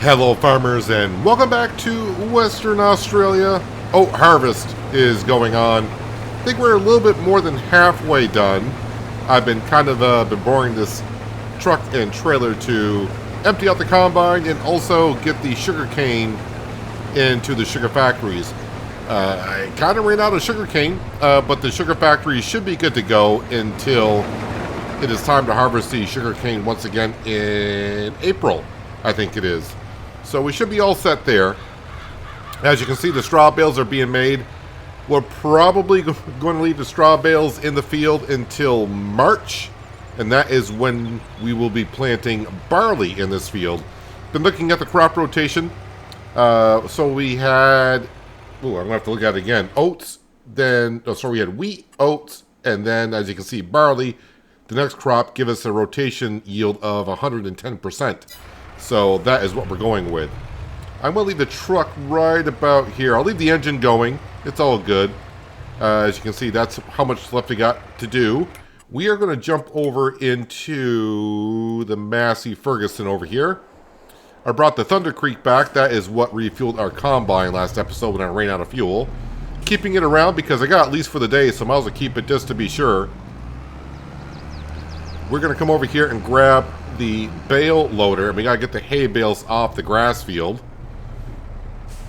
Hello farmers and welcome back to Western Australia. Oat harvest is going on. I think we're a little bit more than halfway done. I've been been borrowing this truck and trailer to empty out the combine and also get the sugar cane into the sugar factories. I kind of ran out of sugar cane, but the sugar factories should be good to go until it is time to harvest the sugar cane once again in April, I think it is. So we should be all set there. As you can see, the straw bales are being made. We're probably going to leave the straw bales in the field until March, and that is when we will be planting barley in this field. Been looking at the crop rotation. So we had, I'm going to have to look at it again, oats, we had wheat, oats, and then, as you can see, barley. The next crop give us a rotation yield of 110%. So that is what we're going with. I'm going to leave the truck right about here. I'll leave the engine going. It's all good. As you can see, that's how much left we got to do. We are going to jump over into the Massey Ferguson over here. I brought the Thunder Creek back. That is what refueled our combine last episode when I ran out of fuel. Keeping it around because I got at least for the day, so I might as well keep it just to be sure. We're going to come over here and grab the bale loader. We got to get the hay bales off the grass field.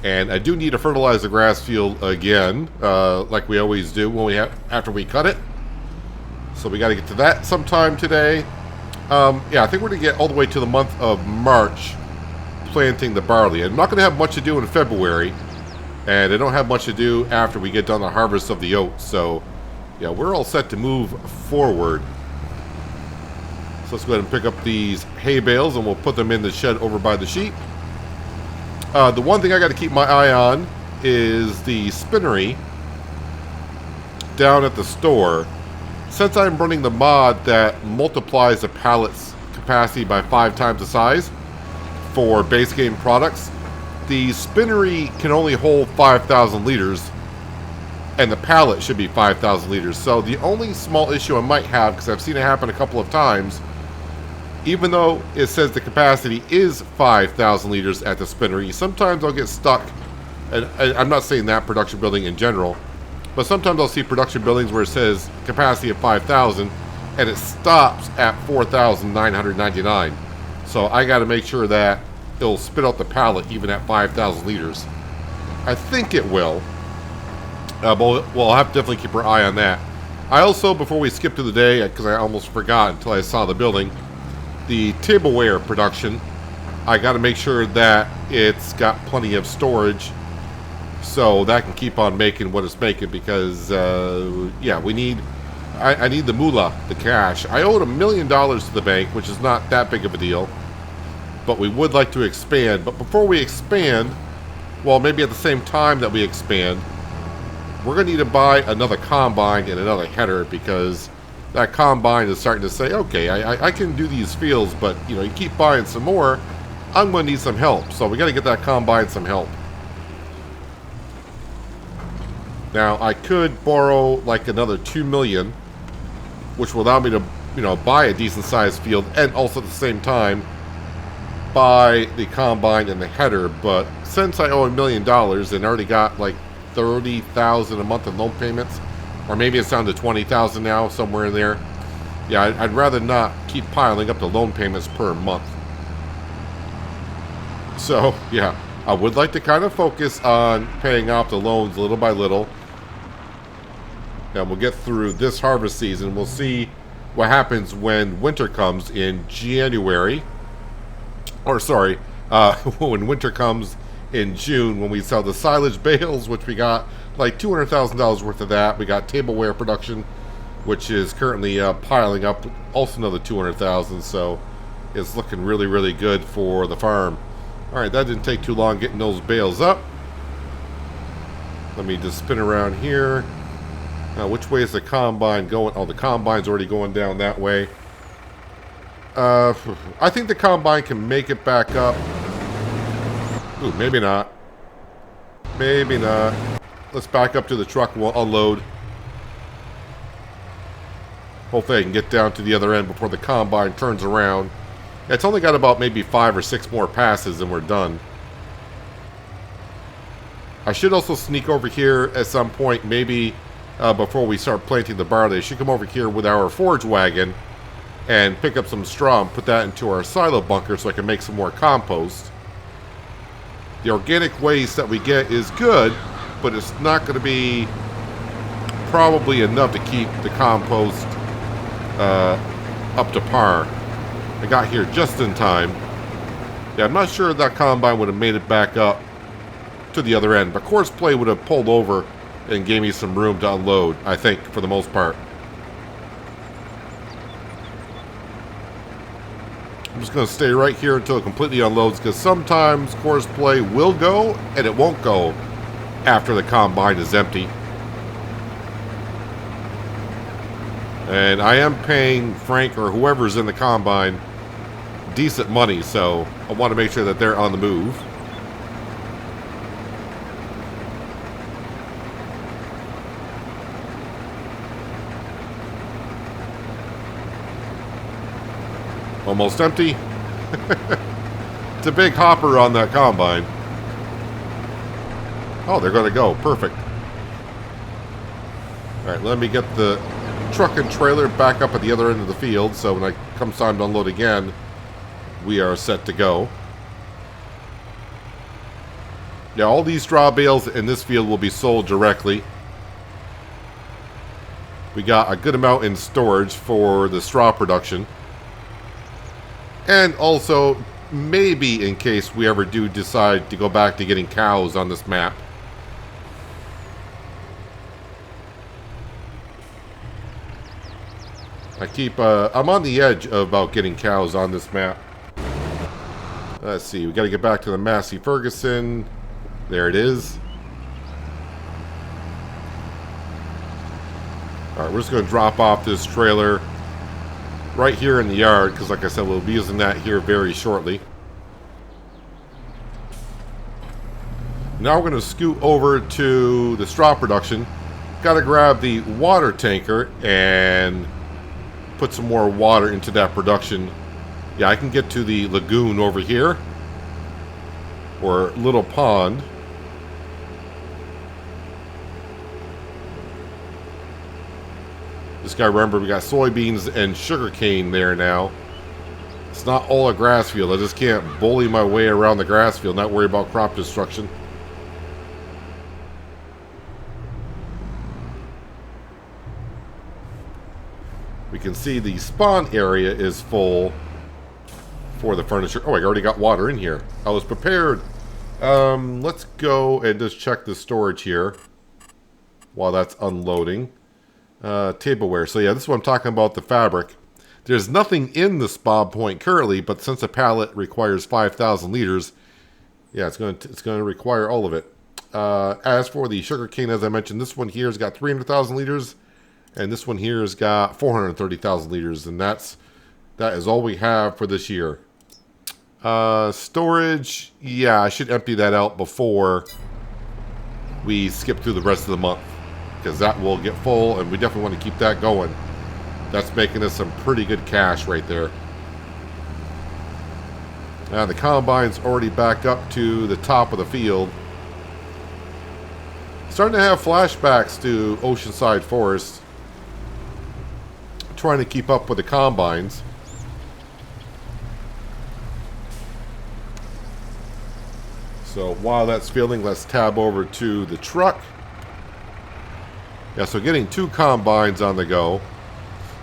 And I do need to fertilize the grass field again, like we always do after we cut it. So we got to get to that sometime today. Yeah, I think we're going to get all the way to the month of March planting the barley. I'm not going to have much to do in February, and I don't have much to do after we get done the harvest of the oats. So, yeah, we're all set to move forward. So let's go ahead and pick up these hay bales and we'll put them in the shed over by the sheep. The one thing I got to keep my eye on is the spinnery down at the store. Since I'm running the mod that multiplies the pallet's capacity by 5 times the size for base game products, the spinnery can only hold 5,000 liters and the pallet should be 5,000 liters. So the only small issue I might have, because I've seen it happen a couple of times, even though it says the capacity is 5,000 liters at the spinnery, sometimes I'll get stuck. And I'm not saying that production building in general, but sometimes I'll see production buildings where it says capacity of 5,000 and it stops at 4,999. So I got to make sure that it'll spit out the pallet even at 5,000 liters. I think it will. But I'll have to definitely keep our eye on that. I also, before we skip to the day, because I almost forgot until I saw the building, the tableware production, I got to make sure that it's got plenty of storage so that can keep on making what it's making because, yeah, I need the moolah, the cash. I owed $1 million to the bank, which is not that big of a deal, but we would like to expand. But before we expand, well, maybe at the same time that we expand, we're going to need to buy another combine and another header because that combine is starting to say, okay, I can do these fields, but you keep buying some more, I'm going to need some help. So we got to get that combine some help. Now I could borrow like another $2 million, which will allow me to buy a decent sized field and also at the same time buy the combine and the header. But since I owe $1 million and already got like $30,000 a month in loan payments, or maybe it's down to $20,000 now, somewhere in there. Yeah, I'd rather not keep piling up the loan payments per month. So, yeah, I would like to kind of focus on paying off the loans little by little. And we'll get through this harvest season. We'll see what happens when winter comes in January. Or, sorry, when winter comes in June, when we sell the silage bales, which we got like $200,000 worth of that. We got tableware production, which is currently piling up, also another $200,000. So it's looking really, really good for the farm. All right, that didn't take too long getting those bales up. Let me just spin around here. Now, which way is the combine going? Oh, the combine's already going down that way. I think the combine can make it back up. Ooh, maybe not. Maybe not. Let's back up to the truck and we'll unload. Hopefully I can get down to the other end before the combine turns around It's only got about maybe 5 or 6 more passes and we're done. I should also sneak over here at some point, maybe before we start planting the barley. I should come over here with our forage wagon and pick up some straw and put that into our silo bunker so I can make some more compost. The organic waste that we get is good, but it's not going to be probably enough to keep the compost up to par. I got here just in time. Yeah, I'm not sure if that combine would have made it back up to the other end, but course play would have pulled over and gave me some room to unload, I think, for the most part. I'm just going to stay right here until it completely unloads, because sometimes course play will go and it won't go after the combine is empty. And I am paying Frank or whoever's in the combine decent money, so I want to make sure that they're on the move. Almost empty. It's a big hopper on that combine. Oh, they're going to go. Perfect. Alright, let me get the truck and trailer back up at the other end of the field, so when it comes time to unload again, we are set to go. Yeah, all these straw bales in this field will be sold directly. We got a good amount in storage for the straw production. And also, maybe in case we ever do decide to go back to getting cows on this map. I'm on the edge about getting cows on this map. Let's see, we gotta get back to the Massey Ferguson. There it is. Alright, we're just gonna drop off this trailer right here in the yard, because like I said, we'll be using that here very shortly. Now we're going to scoot over to the straw production. Got to grab the water tanker and put some more water into that production. Yeah, I can get to the lagoon over here, or little pond. Just gotta remember, we got soybeans and sugarcane there now. It's not all a grass field. I just can't bully my way around the grass field, not worry about crop destruction. We can see the spawn area is full for the furniture. Oh, I already got water in here. I was prepared. Let's go and just check the storage here while that's unloading. Tableware. So yeah, this is what I'm talking about, the fabric. There's nothing in the spawn point currently, but since a pallet requires 5,000 liters, yeah, it's going to require all of it. As for the sugar cane, as I mentioned, this one here has got 300,000 liters, and this one here has got 430,000 liters, and that is all we have for this year. Storage, yeah, I should empty that out before we skip through the rest of the month, because that will get full, and we definitely want to keep that going. That's making us some pretty good cash right there. Now the combine's already back up to the top of the field. Starting to have flashbacks to Oceanside Forest. Trying to keep up with the combines. So while that's fielding, let's tab over to the truck. Yeah, so getting 2 combines on the go.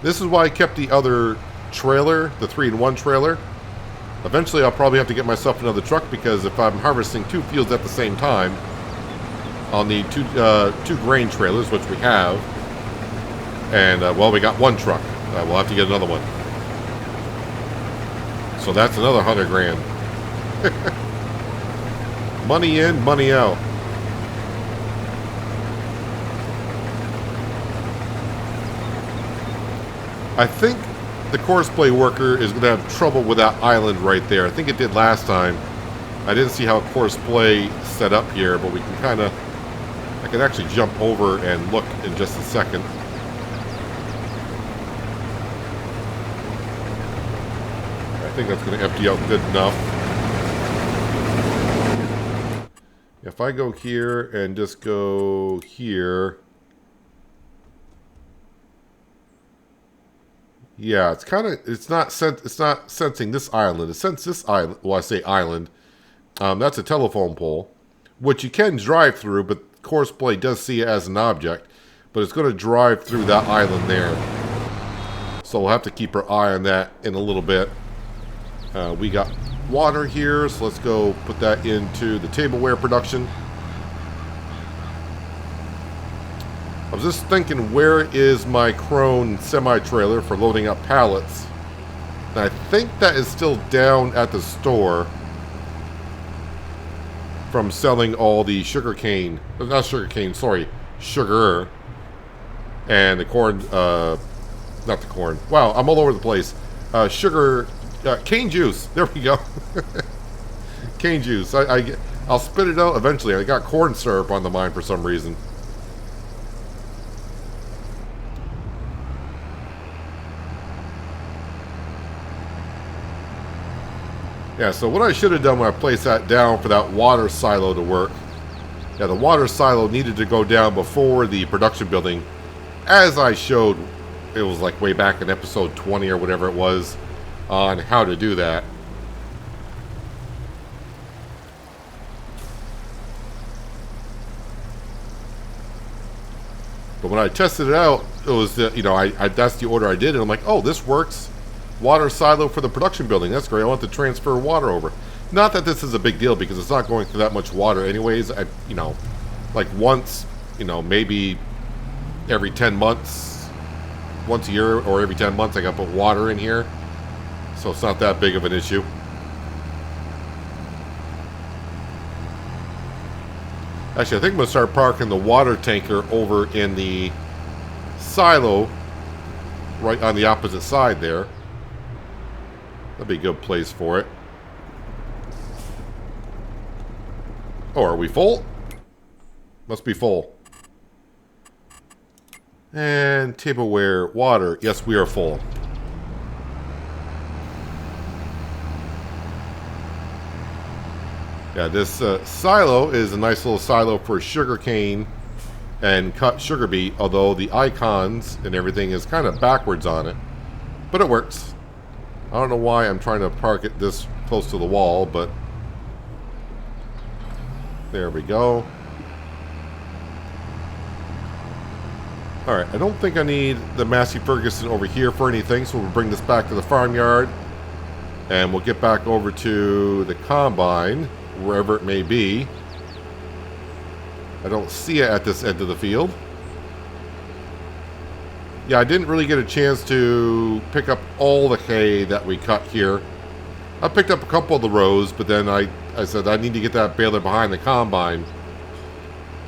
This is why I kept the other trailer, the 3-in-1 trailer. Eventually I'll probably have to get myself another truck, because if I'm harvesting 2 fields at the same time, I'll need two grain trailers, which we have. And, well, we got 1 truck. We'll have to get another one. So that's another 100 grand. Money in, money out. I think the courseplay worker is going to have trouble with that island right there. I think it did last time. I didn't see how courseplay set up here, but we can kind of... I can actually jump over and look in just a second. Right, think that's going to empty out good enough. If I go here and just go here, yeah, it's not sensing this island. It senses this island. Well, I say island. That's a telephone pole, which you can drive through, but Courseplay does see it as an object. But it's going to drive through that island there. So we'll have to keep our eye on that in a little bit. We got water here, so let's go put that into the tableware production. I was just thinking, where is my Crone semi-trailer for loading up pallets? And I think that is still down at the store from selling all the sugarcane. Not sugarcane, sorry, sugar. And the corn, not the corn. Wow, I'm all over the place. Sugar, cane juice. There we go. Cane juice. I'll spit it out eventually. I got corn syrup on the mind for some reason. Yeah, so what I should have done when I placed that down for that water silo to work. Yeah, the water silo needed to go down before the production building. As I showed, it was like way back in episode 20 or whatever it was, on how to do that. But when I tested it out, it was, you know, that's the order I did, and I'm like, oh, this works. Water silo for the production building. That's great. I want to transfer water over. Not that this is a big deal because it's not going through that much water anyways. You know, like once, you know, maybe every 10 months, once a year or every 10 months, I got to put water in here. So it's not that big of an issue. Actually, I think I'm going to start parking the water tanker over in the silo right on the opposite side there. That'd be a good place for it. Oh, are we full? Must be full. And tableware, water. Yes, we are full. Yeah, this silo is a nice little silo for sugarcane and cut sugar beet, although the icons and everything is kind of backwards on it. But it works. I don't know why I'm trying to park it this close to the wall, but there we go. Alright, I don't think I need the Massey Ferguson over here for anything, so we'll bring this back to the farmyard. And we'll get back over to the combine, wherever it may be. I don't see it at this end of the field. Yeah, I didn't really get a chance to pick up all the hay that we cut here. I picked up a couple of the rows, but then I said I need to get that baler behind the combine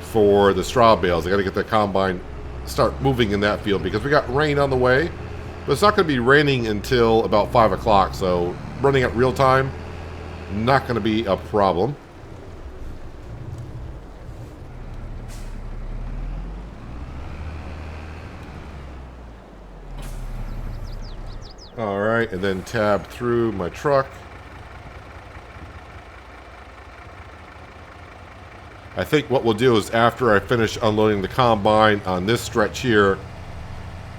for the straw bales. I got to get that combine, start moving in that field because we got rain on the way. But it's not going to be raining until about 5 o'clock, so running at real time, not going to be a problem. Alright, and then tab through my truck. I think what we'll do is after I finish unloading the combine on this stretch here,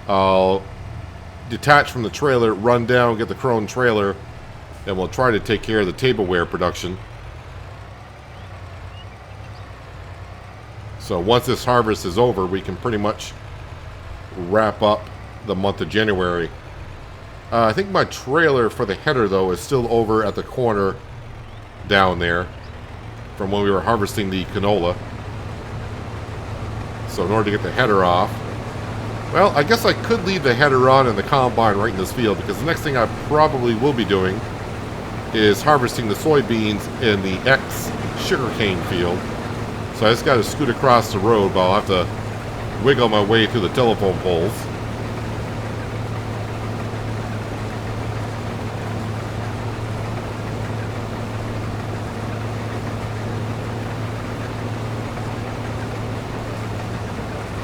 I'll detach from the trailer, run down, get the Crone trailer, and we'll try to take care of the tableware production. So once this harvest is over, we can pretty much wrap up the month of January. I think my trailer for the header, though, is still over at the corner down there from when we were harvesting the canola. So in order to get the header off, well, I guess I could leave the header on in the combine right in this field, because the next thing I probably will be doing is harvesting the soybeans in the X sugarcane field. So I just got to scoot across the road, but I'll have to wiggle my way through the telephone poles.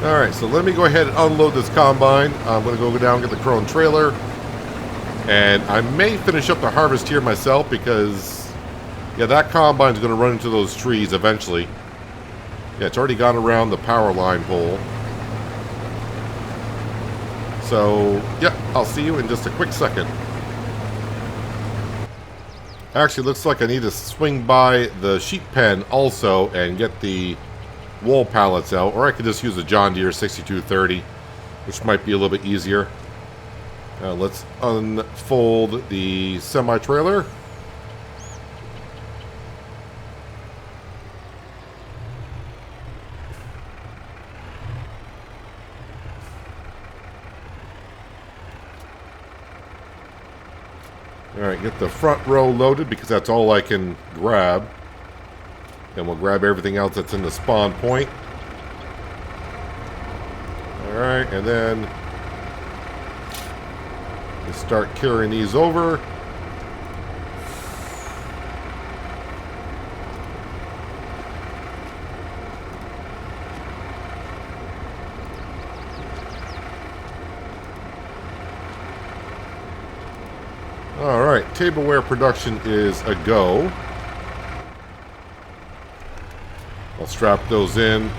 Alright, so let me go ahead and unload this combine. I'm going to go down and get the Crone trailer. And I may finish up the harvest here myself because, yeah, that combine's going to run into those trees eventually. Yeah, it's already gone around the power line pole. So, yeah, I'll see you in just a quick second. Actually, looks like I need to swing by the sheep pen also and get the wool pallets out. Or I could just use a John Deere 6230, which might be a little bit easier. Let's unfold the semi-trailer. Alright, get the front row loaded because that's all I can grab. And we'll grab everything else that's in the spawn point. Alright, and then we start carrying these over. Alright, tableware production is a go. I'll strap those in.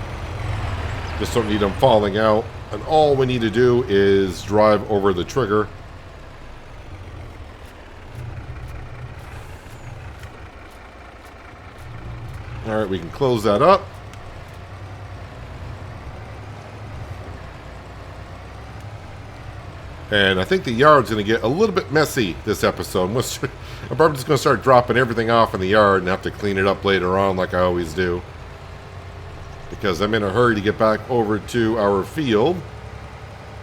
Just don't need them falling out. And all we need to do is drive over the trigger. Alright, we can close that up. And I think the yard's going to get a little bit messy this episode. I'm probably just going to start dropping everything off in the yard and have to clean it up later on like I always do. Because I'm in a hurry to get back over to our field.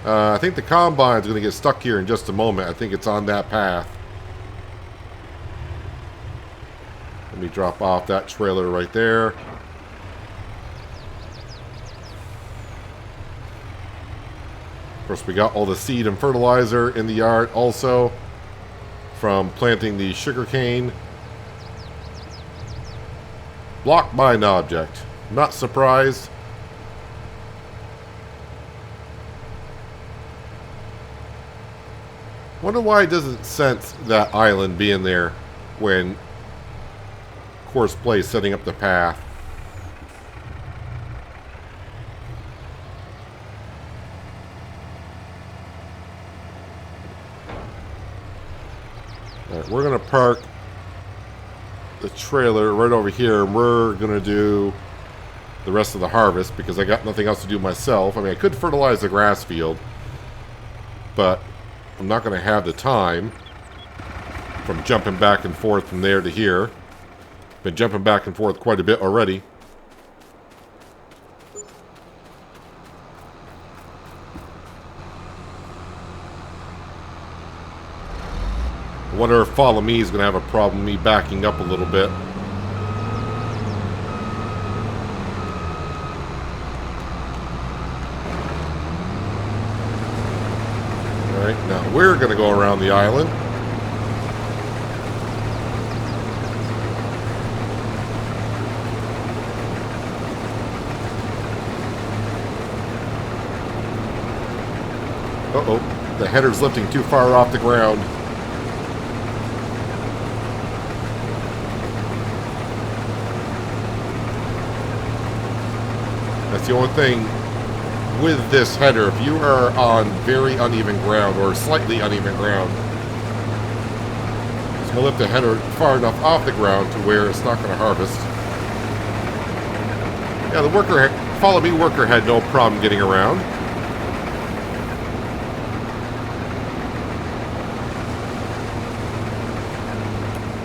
I think the combine's going to get stuck here in just a moment. I think it's on that path. Let me drop off that trailer right there. Of course, we got all the seed and fertilizer in the yard also from planting the sugarcane. Blocked by an object. Not surprised. Wonder why it doesn't sense that island being there when course play setting up the path. Alright, we're going to park the trailer right over here, and we're going to do the rest of the harvest because I got nothing else to do myself. I mean, I could fertilize the grass field, but I'm not going to have the time from jumping back and forth from there to here. Been jumping back and forth quite a bit already. I wonder if Follow Me is going to have a problem me backing up a little bit. Alright, now we're going to go around the island. Uh-oh, the header's lifting too far off the ground. That's the only thing with this header. If you are on very uneven ground or slightly uneven ground, it's going to lift the header far enough off the ground to where it's not going to harvest. Yeah, the Follow Me worker had no problem getting around.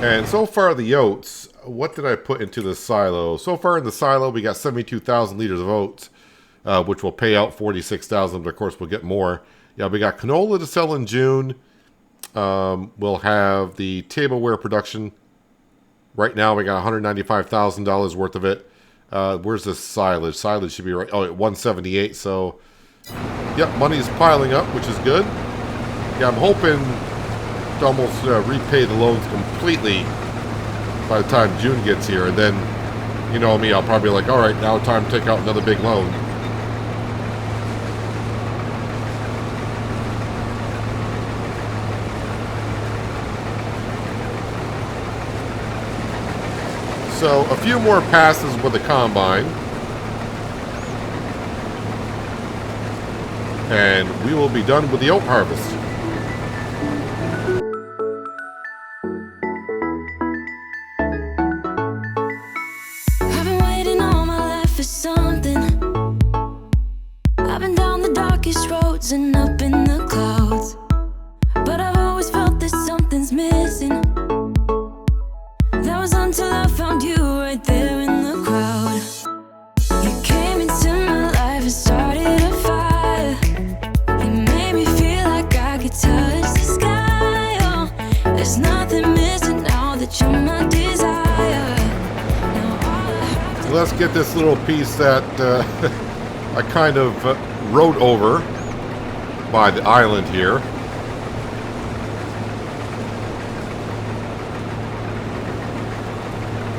And so far the oats, what did I put into the silo? So far in the silo we got 72,000 liters of oats, which will pay out 46,000, but of course we'll get more. Yeah, we got canola to sell in June. We'll have the tableware production. Right now we got $195,000 worth of it. Where's the silage? Silage should be right, oh, at 178, so yep, money's piling up, which is good. Yeah, I'm hoping to almost repay the loans completely by the time June gets here, and then, you know me, I'll probably be like, all right, now time to take out another big loan. So a few more passes with the combine, and we will be done with the oat harvest. I've been waiting all my life for something. I've been down the darkest roads and up in the clouds, but I've always felt that something's missing. That was until I found you right there in the crowd. You came into my life and started a fire. You made me feel like I could touch the sky. Oh, there's nothing missing now that you're my desire. Now all I have to Let's get this little piece that I kind of rode over by the island here.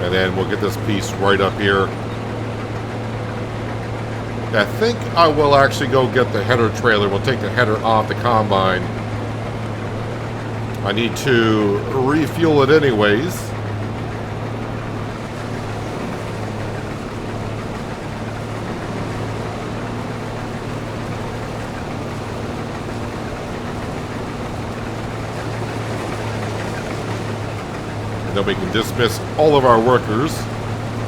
And then we'll get this piece right up here. I think I will actually go get the header trailer. We'll take the header off the combine. I need to refuel it anyways. Then we can dismiss all of our workers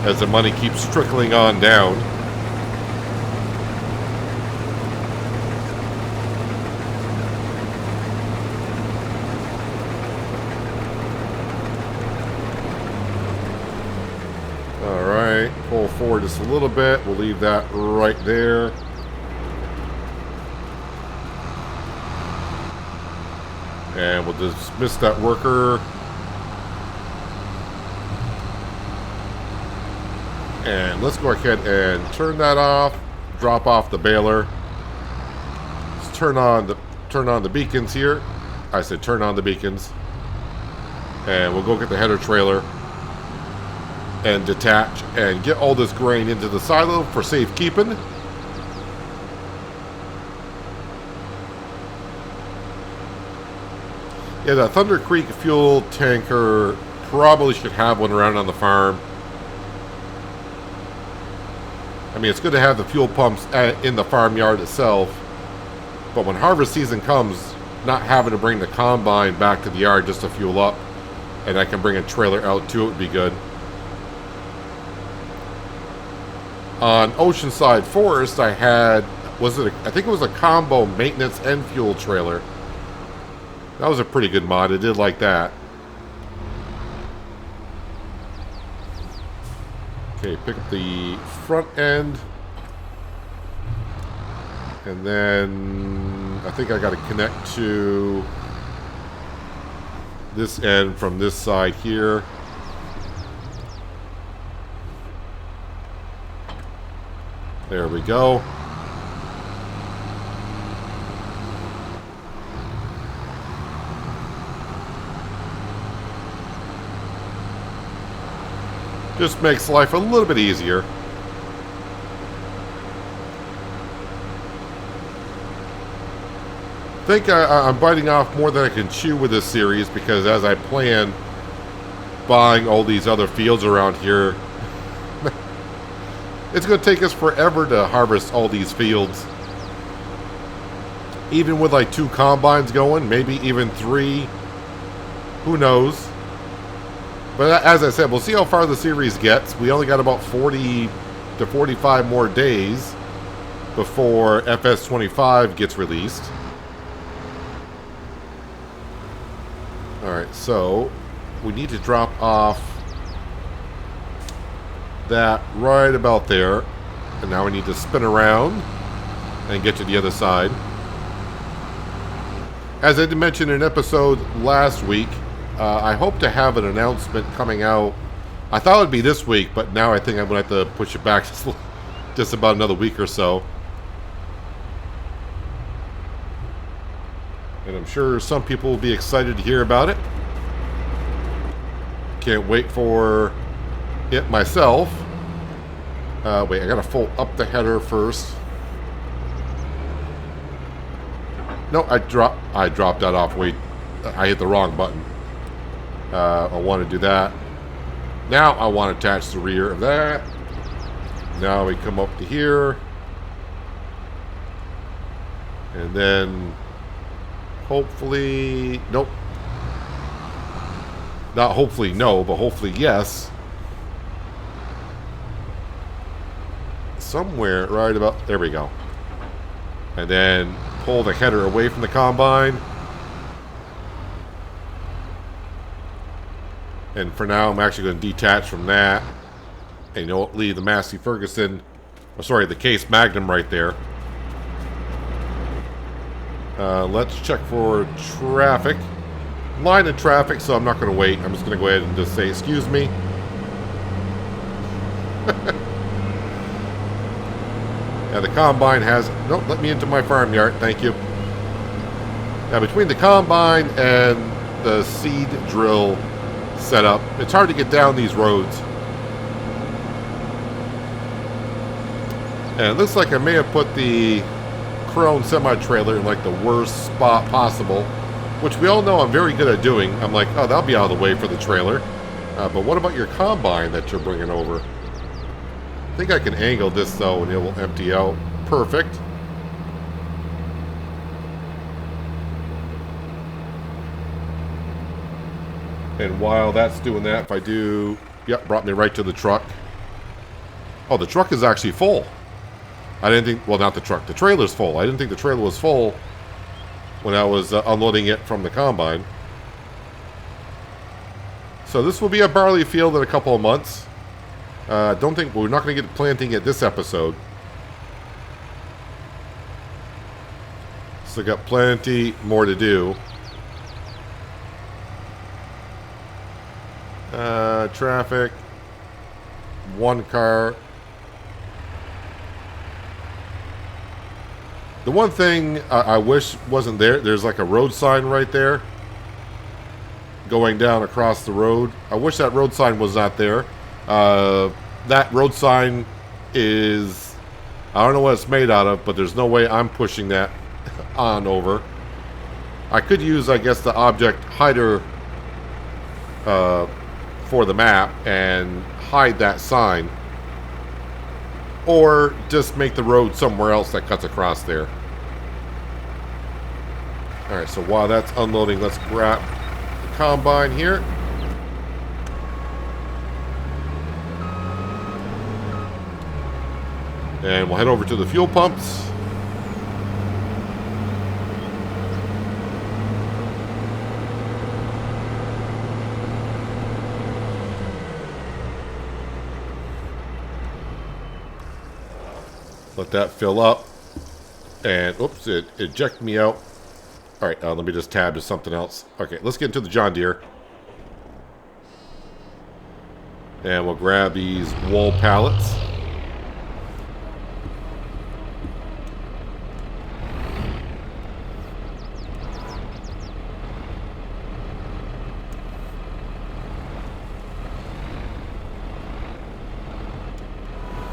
as the money keeps trickling on down. Alright, pull forward just a little bit. We'll leave that right there. And we'll dismiss that worker. And let's go ahead and turn that off. Drop off the baler. Let's turn on the beacons here. I said turn on the beacons. And we'll go get the header trailer and detach and get all this grain into the silo for safekeeping. Yeah, that Thunder Creek fuel tanker probably should have one around on the farm. I mean, it's good to have the fuel pumps in the farmyard itself, but when harvest season comes, not having to bring the combine back to the yard just to fuel up, and I can bring a trailer out too, it would be good. On Oceanside Forest, I had, I think it was a combo maintenance and fuel trailer. That was a pretty good mod. I did like that. Okay, pick up the front end. And then I think I got to connect to this end from this side here. There we go. Just makes life a little bit easier. I think I'm biting off more than I can chew with this series because as I plan buying all these other fields around here, it's going to take us forever to harvest all these fields. Even with like 2 combines going, maybe even 3. Who knows? But as I said, we'll see how far the series gets. We only got about 40 to 45 more days before FS22 gets released. Alright, so we need to drop off that right about there. And now we need to spin around and get to the other side. As I did mention in an episode last week, I hope to have an announcement coming out. I thought it would be this week, but now I think I'm going to have to push it back just about another week or so. And I'm sure some people will be excited to hear about it. Can't wait for it myself. Wait, I got to fold up the header first. No, I dropped that off. Wait, I hit the wrong button. I want to do that. Now I want to attach the rear of that. Now we come up to here. And then hopefully, nope. Not hopefully no, but hopefully yes. Somewhere right about, there we go. And then pull the header away from the combine. And for now, I'm actually going to detach from that. And you know what, leave the Massey Ferguson, oh, sorry, the Case Magnum right there. Let's check for traffic. Line of traffic, so I'm not going to wait. I'm just going to go ahead and just say, excuse me. Yeah, the combine has... Nope, let me into my farmyard. Thank you. Now, between the combine and the seed drill setup, it's hard to get down these roads. And it looks like I may have put the Crone semi-trailer in like the worst spot possible, which we all know I'm very good at doing. I'm like, oh, that'll be out of the way for the trailer. But what about your combine that you're bringing over? I think I can angle this though and it will empty out. Perfect. And while that's doing that, if I do... Yep, brought me right to the truck. Oh, the truck is actually full. I didn't think... Well, not the truck. The trailer's full. I didn't think the trailer was full when I was unloading it from the combine. So this will be a barley field in a couple of months. Don't think... We're not going to get planting it this episode. Still got plenty more to do. Traffic. One car. The one thing I wish wasn't there, there's like a road sign right there going down across the road. I wish that road sign was not there. That road sign is, I don't know what it's made out of, but there's no way I'm pushing that on over. I could use, I guess, the object hider for the map and hide that sign. Or just make the road somewhere else that cuts across there. Alright, so while that's unloading, let's grab the combine here. And we'll head over to the fuel pumps. Let that fill up. And, oops, it ejected me out. Alright, let me just tab to something else. Okay, let's get into the John Deere. And we'll grab these wool pallets.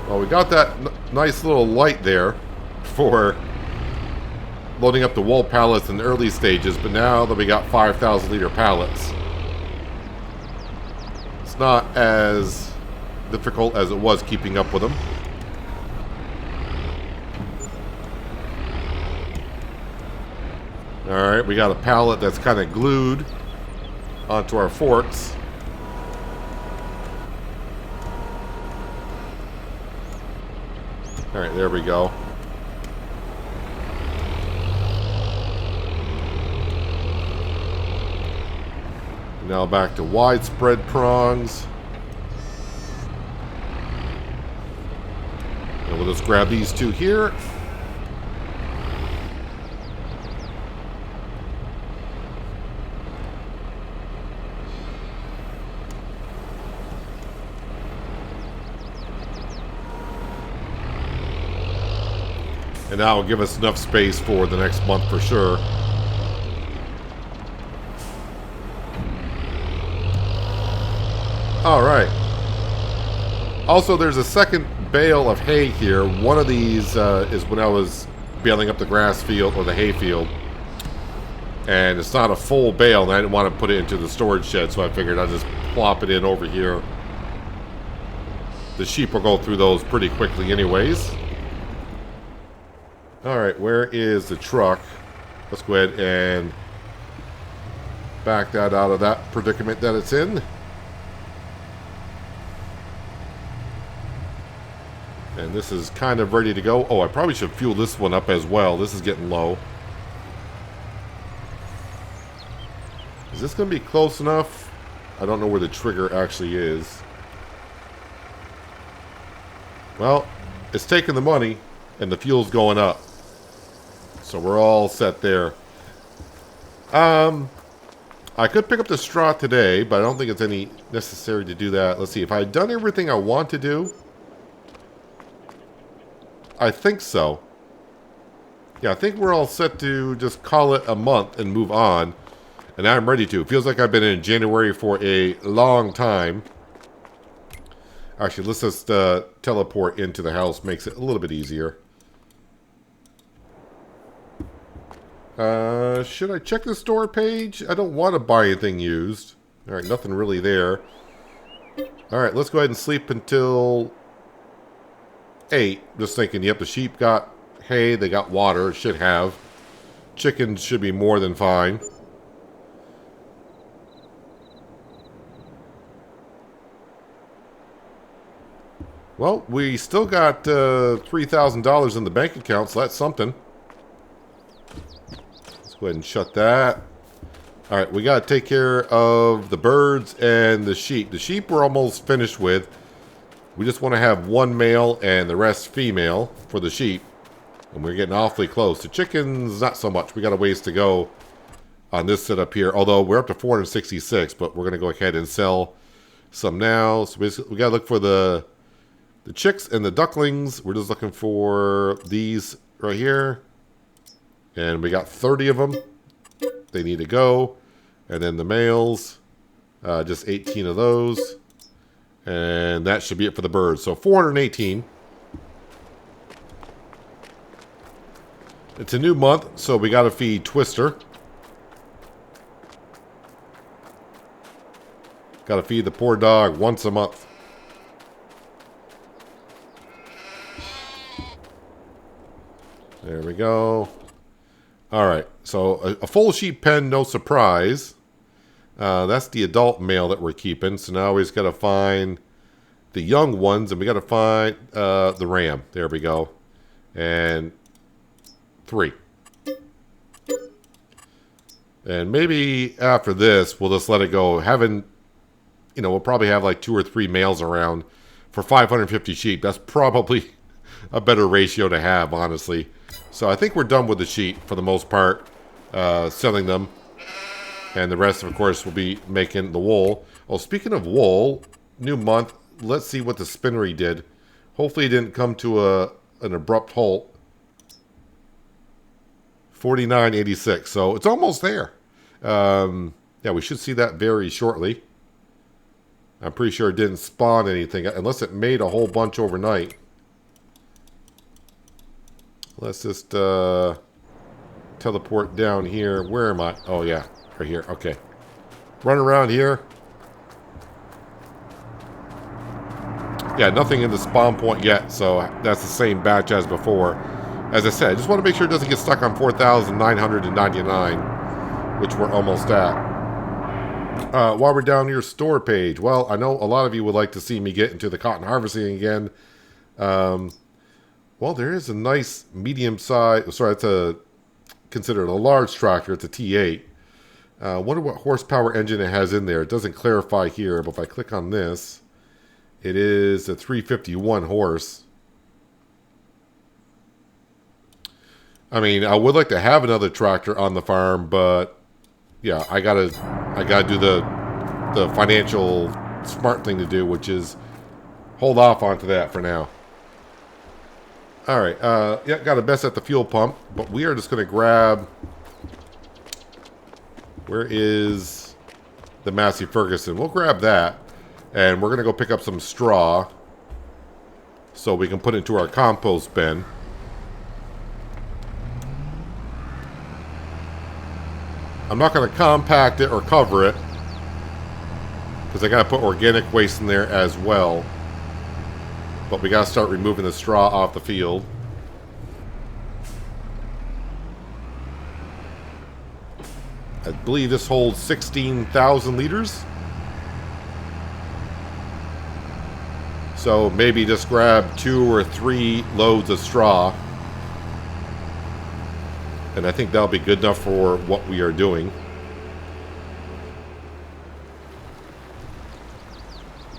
Well, we got that nice little light there for loading up the wool pallets in the early stages, but now that we got 5,000 liter pallets, it's not as difficult as it was keeping up with them. Alright, we got a pallet that's kind of glued onto our forks. Alright, there we go. Now back to widespread prongs. And we'll just grab these two here. And that will give us enough space for the next month for sure. Alright. Also, there's a second bale of hay here. One of these is when I was baling up the grass field or the hay field. And it's not a full bale, and I didn't want to put it into the storage shed, so I figured I'd just plop it in over here The sheep will go through those pretty quickly anyways. Alright, where is the truck? Let's go ahead and back that out of that predicament that it's in. And this is kind of ready to go. Oh, I probably should fuel this one up as well. This is getting low. Is this going to be close enough? I don't know where the trigger actually is. Well, it's taking the money and the fuel's going up. So we're all set there. I could pick up the straw today, but I don't think it's any necessary to do that. Let's see. If I had done everything I want to do, I think so. Yeah, I think we're all set to just call it a month and move on. And I'm ready to. It feels like I've been in January for a long time. Actually, let's just teleport into the house. Makes it a little bit easier. Should I check the store page? I don't want to buy anything used. Alright, nothing really there. Alright, let's go ahead and sleep until 8. Just thinking, yep, the sheep got hay, they got water, should have. Chickens should be more than fine. Well, we still got $3,000 in the bank account, so that's something. Let's go ahead and shut that. Alright, we got to take care of the birds and the sheep. The sheep we're almost finished with. We just want to have one male and the rest female for the sheep. And we're getting awfully close. The chickens, not so much. We got a ways to go on this setup here. Although we're up to 466, but we're going to go ahead and sell some now. So we got to look for the chicks and the ducklings. We're just looking for these right here. And we got 30 of them. They need to go. And then the males, just 18 of those. And that should be it for the birds. So 418. It's a new month, so we got to feed Twister. Got to feed the poor dog once a month. There we go. Alright, so a full sheep pen, no surprise. That's the adult male that we're keeping. So now we just got to find the young ones, and we got to find the ram. There we go. And 3. And maybe after this, we'll just let it go. We'll probably have like 2 or 3 males around for 550 sheep. That's probably a better ratio to have, honestly. So I think we're done with the sheep for the most part, selling them. And the rest, of course, will be making the wool. Oh, speaking of wool, new month. Let's see what the spinnery did. Hopefully it didn't come to an abrupt halt. 49.86. So it's almost there. Yeah, we should see that very shortly. I'm pretty sure it didn't spawn anything, unless it made a whole bunch overnight. Let's just teleport down here. Where am I? Oh, yeah. Right here. Okay. Run around here. Yeah, nothing in the spawn point yet, so that's the same batch as before. As I said, I just want to make sure it doesn't get stuck on 4,999, which we're almost at. While we're down your store page, well, I know a lot of you would like to see me get into the cotton harvesting again. Well, there is a nice medium size, sorry, it's considered a large tractor. It's a T8. Wonder what horsepower engine it has in there. It doesn't clarify here, but if I click on this, it is a 351 horse. I mean, I would like to have another tractor on the farm, but yeah, I gotta do the financial smart thing to do, which is hold off onto that for now. All right, yeah, got a mess at the fuel pump, but we are just gonna grab. Where is the Massey Ferguson? We'll grab that, and we're gonna go pick up some straw so we can put it into our compost bin. I'm not going to compact it or cover it because I got to put organic waste in there as well. But we gotta start removing the straw off the field. I believe this holds 16,000 liters. So maybe just grab 2 or 3 loads of straw. And I think that'll be good enough for what we are doing.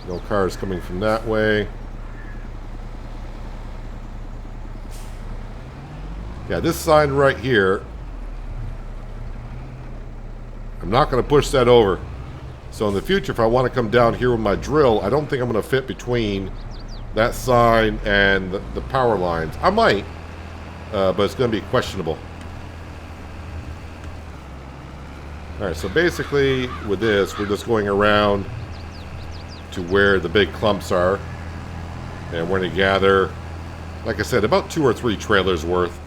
No cars coming from that way. Yeah, this sign right here, I'm not going to push that over. So in the future, if I want to come down here with my drill, I don't think I'm going to fit between that sign and the power lines. I might, but it's going to be questionable. Alright, so basically with this, we're just going around to where the big clumps are. And we're going to gather, like I said, about 2 or 3 trailers worth.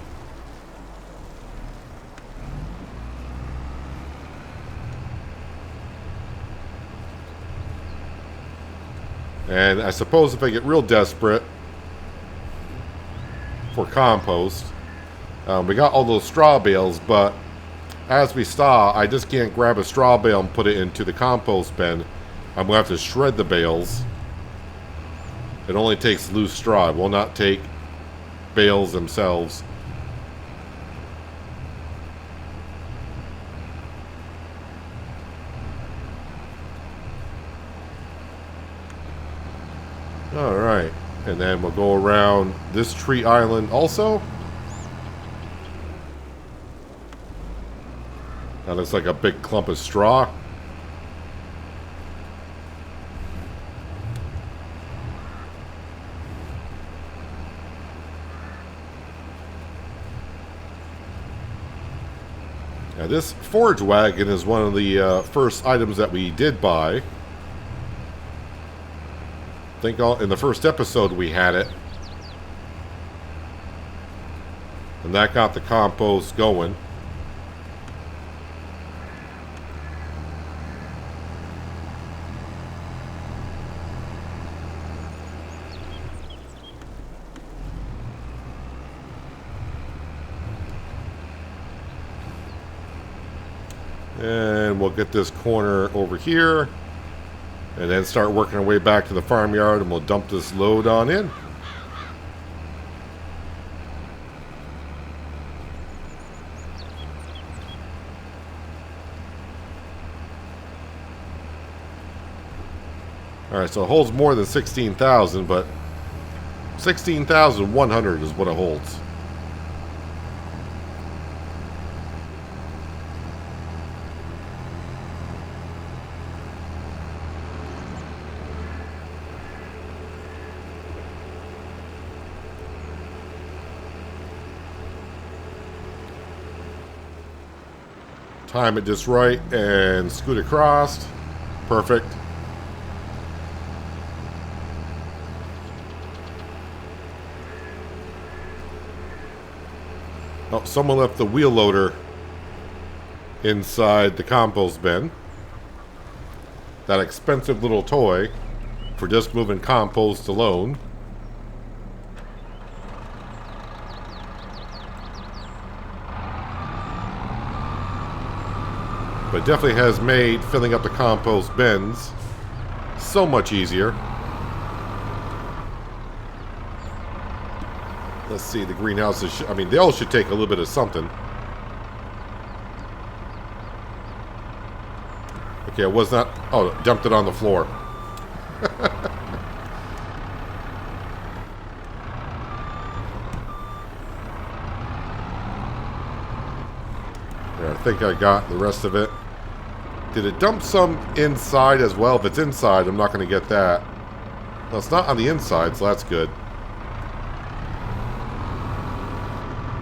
And I suppose if I get real desperate for compost, we got all those straw bales, but as we saw, I just can't grab a straw bale and put it into the compost bin. I'm going to have to shred the bales. It only takes loose straw. It will not take bales themselves. Alright, and then we'll go around this tree island also. That looks like a big clump of straw. Now this forage wagon is one of the first items that we did buy. I think in the first episode we had it. And that got the compost going. And we'll get this corner over here. And then start working our way back to the farmyard, and we'll dump this load on in. Alright, so it holds more than 16,000, but 16,100 is what it holds. Time it just right and scoot across. Perfect. Oh, someone left the wheel loader inside the compost bin. That expensive little toy for just moving compost alone. But it definitely has made filling up the compost bins so much easier. Let's see, the greenhouses, I mean, they all should take a little bit of something. Okay, it was not, oh, dumped it on the floor. I think I got the rest of it. Did it dump some inside as well? If it's inside, I'm not going to get that. No, it's not on the inside, so that's good.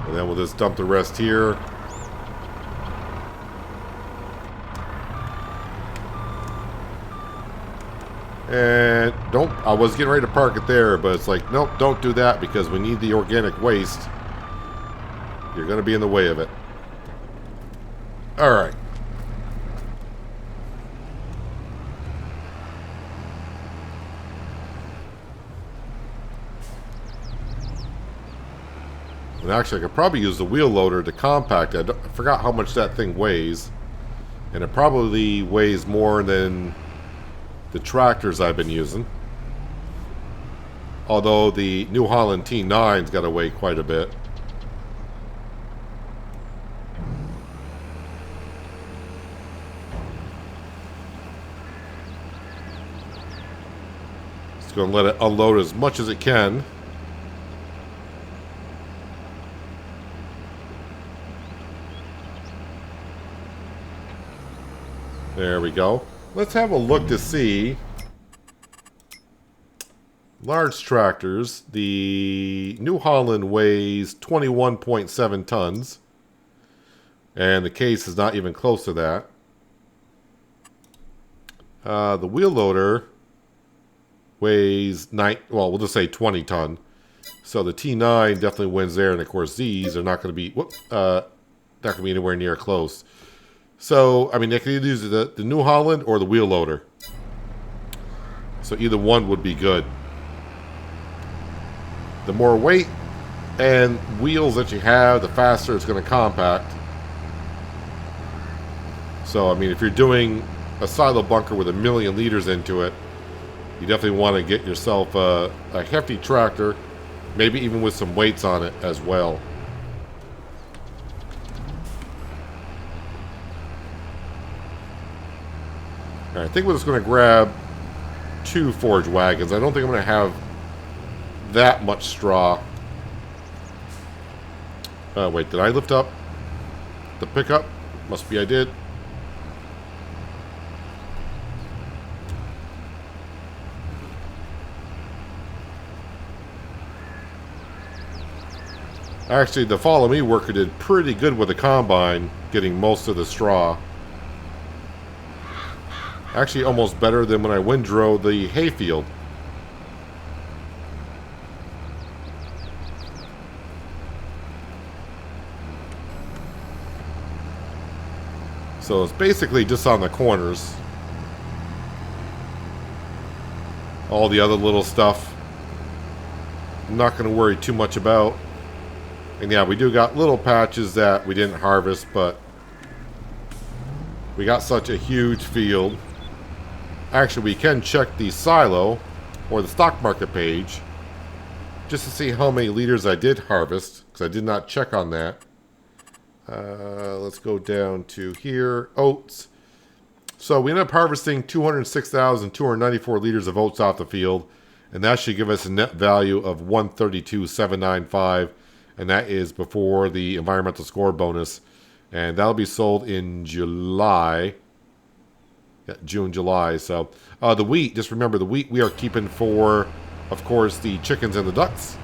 And then we'll just dump the rest here. And don't, I was getting ready to park it there, but it's like, nope, don't do that because we need the organic waste. You're going to be in the way of it. Alright. And actually, I could probably use the wheel loader to compact it. I forgot how much that thing weighs. And it probably weighs more than the tractors I've been using. Although the New Holland T9's got to weigh quite a bit. Just going to let it unload as much as it can. There we go. Let's have a look to see. Large tractors. The New Holland weighs 21.7 tons. And the case is not even close to that. The wheel loader weighs we'll just say 20 ton. So the T9 definitely wins there. And of course these are not going to be not going to be anywhere near close. So, I mean, they could either use the New Holland or the wheel loader. So either one would be good. The more weight and wheels that you have, the faster it's going to compact. So, I mean, if you're doing a silo bunker with 1,000,000 liters into it, you definitely want to get yourself a hefty tractor, maybe even with some weights on it as well. I think we're just going to grab 2 forage wagons. I don't think I'm going to have that much straw. Wait, did I lift up the pickup? Must be I did. Actually, the Follow Me worker did pretty good with the combine, getting most of the straw. Actually, almost better than when I windrow the hayfield. So it's basically just on the corners. All the other little stuff, I'm not going to worry too much about. And yeah, we do got little patches that we didn't harvest, but we got such a huge field. Actually, we can check the silo or the stock market page just to see how many liters I did harvest, because I did not check on that. Let's go down to here, oats. So we ended up harvesting 206,294 liters of oats off the field, and that should give us a net value of 132,795, and that is before the environmental score bonus, and that'll be sold in July. Yeah, June, July. So the wheat, just remember the wheat we are keeping for, of course, the chickens and the ducks.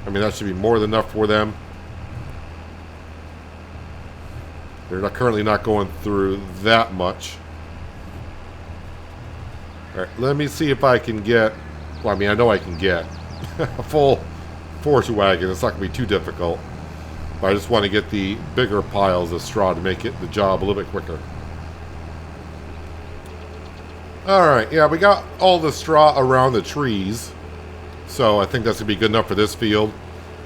I mean, that should be more than enough for them. They're currently not going through that much. All right, let me see if I can get, well, I mean, I know I can get a full forage wagon. It's not going to be too difficult. But I just want to get the bigger piles of straw to make the job a little bit quicker. Alright, yeah, we got all the straw around the trees. So I think that's going to be good enough for this field.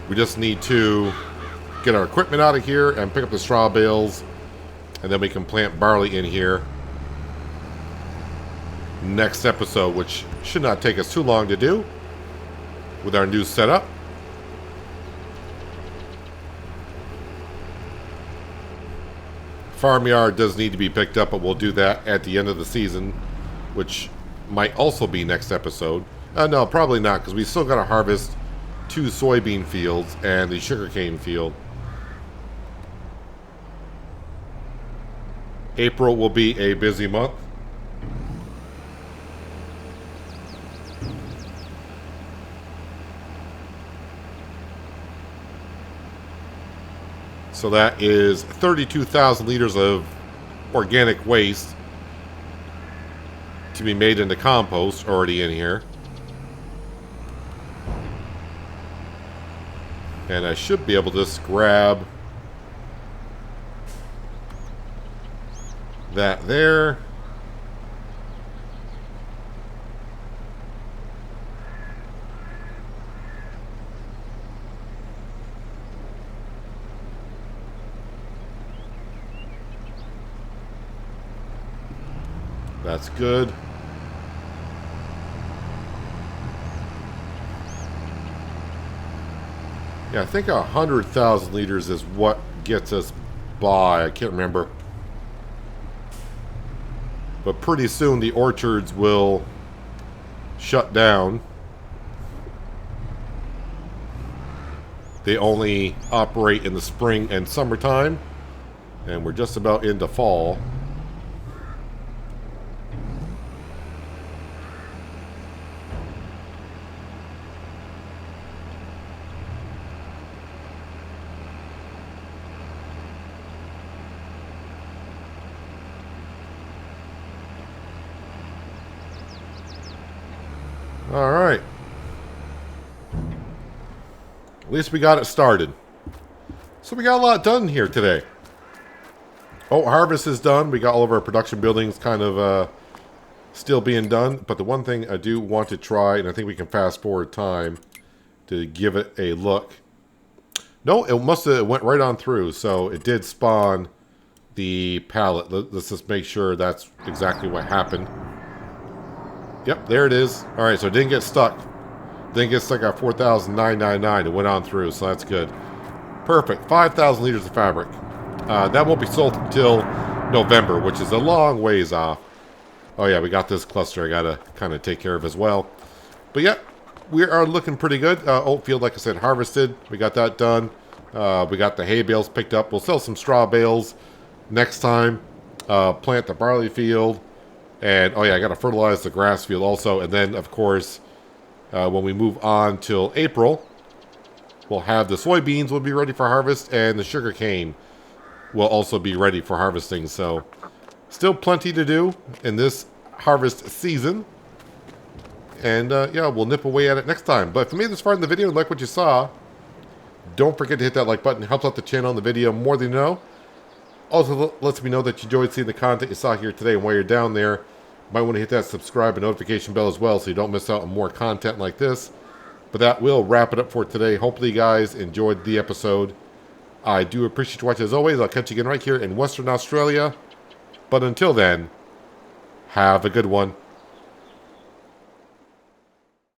We just need to get our equipment out of here and pick up the straw bales. And then we can plant barley in here next episode, which should not take us too long to do with our new setup. Farmyard does need to be picked up, but we'll do that at the end of the season, which might also be next episode. No, probably not, because we still got to harvest 2 soybean fields and the sugarcane field. April will be a busy month. So that is 32,000 liters of organic waste to be made into compost already in here. And I should be able to just grab that there. That's good. Yeah, I think 100,000 liters is what gets us by. I can't remember. But pretty soon the orchards will shut down. They only operate in the spring and summertime. And we're just about into fall. All right. At least we got it started. So we got a lot done here today. Oh, harvest is done. We got all of our production buildings kind of still being done. But the one thing I do want to try, and I think we can fast forward time to give it a look. No, it must have went right on through. So it did spawn the pallet. Let's just make sure that's exactly what happened. Yep, there it is. All right, so it didn't get stuck. Didn't get stuck at 4,999. It went on through, so that's good. Perfect. 5,000 liters of fabric. That won't be sold until November, which is a long ways off. Oh yeah, we got this cluster I gotta kind of take care of as well. But yeah, we are looking pretty good. Oat field, like I said, harvested. We got that done. We got the hay bales picked up. We'll sell some straw bales next time. Plant the barley field. And, oh yeah, I got to fertilize the grass field also. And then, of course, when we move on till April, we'll have the soybeans will be ready for harvest. And the sugar cane will also be ready for harvesting. So, still plenty to do in this harvest season. And, yeah, we'll nip away at it next time. But if you made this far in the video and like what you saw, don't forget to hit that like button. It helps out the channel and the video more than you know. Also, lets me know that you enjoyed seeing the content you saw here today. And while you're down there, you might want to hit that subscribe and notification bell as well so you don't miss out on more content like this. But that will wrap it up for today. Hopefully you guys enjoyed the episode. I do appreciate you watching as always. I'll catch you again right here in Western Australia. But until then, have a good one.